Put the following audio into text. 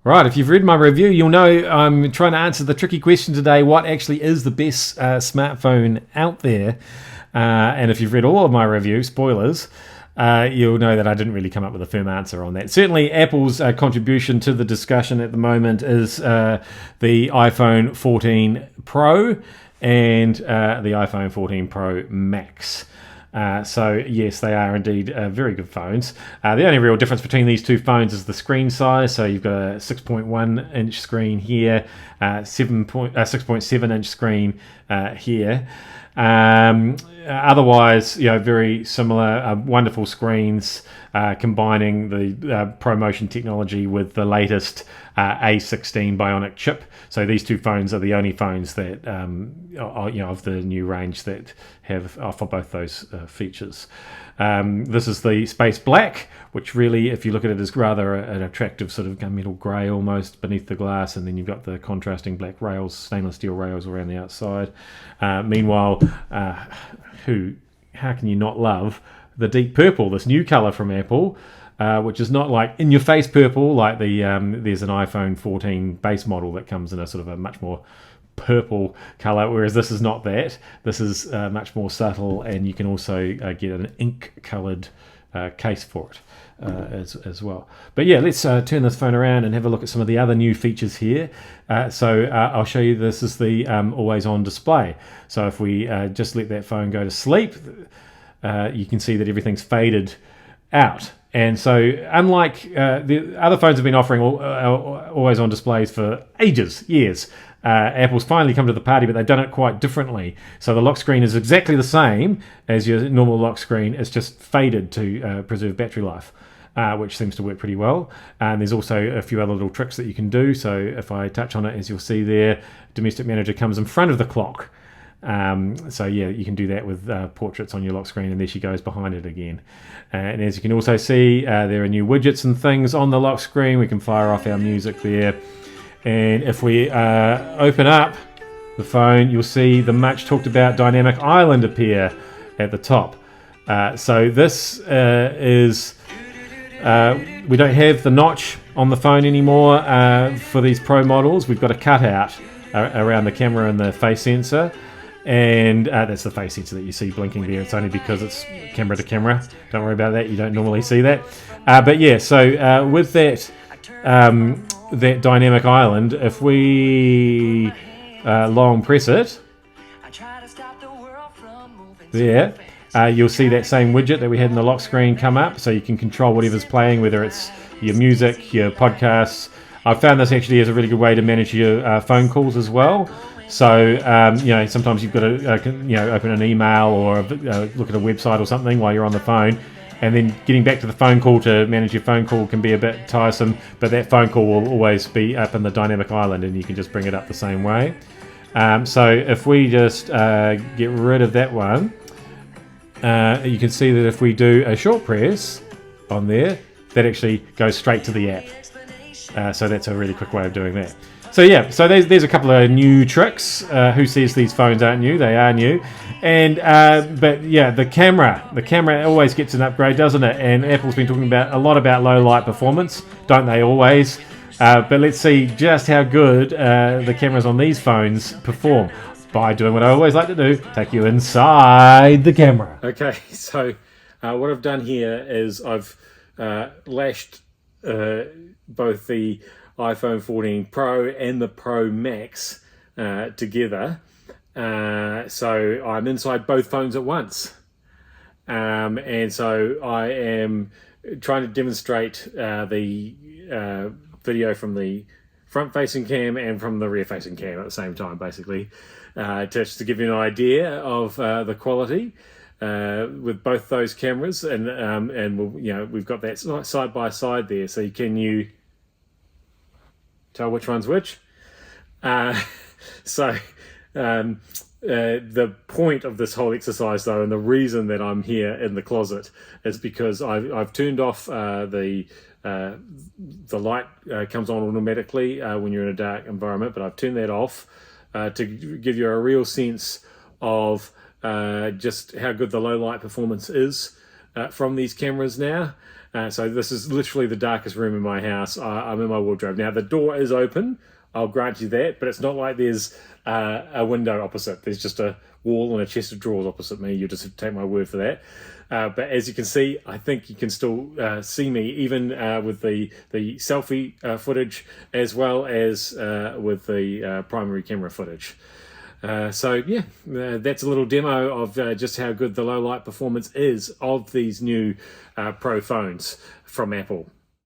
Right, if you've read my review, you'll know I'm trying to answer the tricky question today: what actually is the best smartphone out there? And if you've read all of my review, spoilers, you'll know that I didn't really come up with a firm answer on that. Certainly, Apple's contribution to the discussion at the moment is the iPhone 14 Pro and the iPhone 14 Pro Max. So yes, they are indeed very good phones. The only real difference between these two phones is the screen size. So you've got a 6.1 inch screen here, 6.7 inch screen here. Otherwise, very similar, wonderful screens, combining the ProMotion technology with the latest A16 Bionic chip. So these two phones are the only phones that of the new range that offer both those features. This is the Space Black, which really, if you look at it, is rather an attractive sort of gunmetal grey almost beneath the glass, and then you've got the contrasting black rails, stainless steel rails around the outside. Meanwhile, how can you not love the deep purple, this new colour from Apple, which is not like in-your-face purple like there's an iPhone 14 base model that comes in a sort of a much more purple colour, whereas this is not that. This is much more subtle, and you can also get an ink-coloured case for it as well. But yeah, let's turn this phone around and have a look at some of the other new features here. So I'll show you, this is the always-on display. So if we just let that phone go to sleep, you can see that everything's faded out. And so unlike the other phones have been offering always-on displays for years, Apple's finally come to the party, but they've done it quite differently. So the lock screen is exactly the same as your normal lock screen. It's just faded to preserve battery life, which seems to work pretty well. And there's also a few other little tricks that you can do. So if I touch on it, as you'll see there, Domestic Manager comes in front of the clock. So yeah, you can do that with portraits on your lock screen, and there she goes behind it again. And as you can also see, there are new widgets and things on the lock screen. We can fire off our music there. And if we open up the phone, you'll see the much talked about dynamic island appear at the top. So this is, we don't have the notch on the phone anymore for these Pro models. We've got a cutout around the camera and the face sensor. And that's the face sensor that you see blinking there. It's only because it's camera to camera. Don't worry about that. You don't normally see that. But yeah, so with that that dynamic island, if we long press it, there, you'll see that same widget that we had in the lock screen come up. So you can control whatever's playing, whether it's your music, your podcasts. I found this actually is a really good way to manage your phone calls as well. So, sometimes you've got to, open an email or look at a website or something while you're on the phone. And then getting back to the phone call to manage your phone call can be a bit tiresome. But that phone call will always be up in the dynamic island, and you can just bring it up the same way. So if we just get rid of that one, you can see that if we do a short press on there, that actually goes straight to the app. So that's a really quick way of doing that. So yeah, so there's a couple of new tricks. Who says these phones aren't new? They are new. And but yeah, the camera always gets an upgrade, doesn't it? And Apple's been talking a lot about low light performance, don't they always? But let's see just how good the cameras on these phones perform by doing what I always like to do: take you inside the camera. Okay, so what I've done here is I've lashed both the iPhone 14 Pro and the Pro Max together. So I'm inside both phones at once. And so I am trying to demonstrate the video from the front-facing cam and from the rear-facing cam at the same time, basically, just to give you an idea of the quality with both those cameras. And we've got that side by side there, so can you tell which one's which? The point of this whole exercise, though, and the reason that I'm here in the closet, is because I've turned off the light comes on automatically when you're in a dark environment, but I've turned that off to give you a real sense of just how good the low light performance is from these cameras now. So this is literally the darkest room in my house. I'm in my wardrobe. Now, the door is open, I'll grant you that, but it's not like there's a window opposite. There's just a wall and a chest of drawers opposite me. You just have to take my word for that. But as you can see, I think you can still see me, even with the selfie footage, as well as with the primary camera footage. So yeah, that's a little demo of just how good the low light performance is of these new Pro phones from Apple.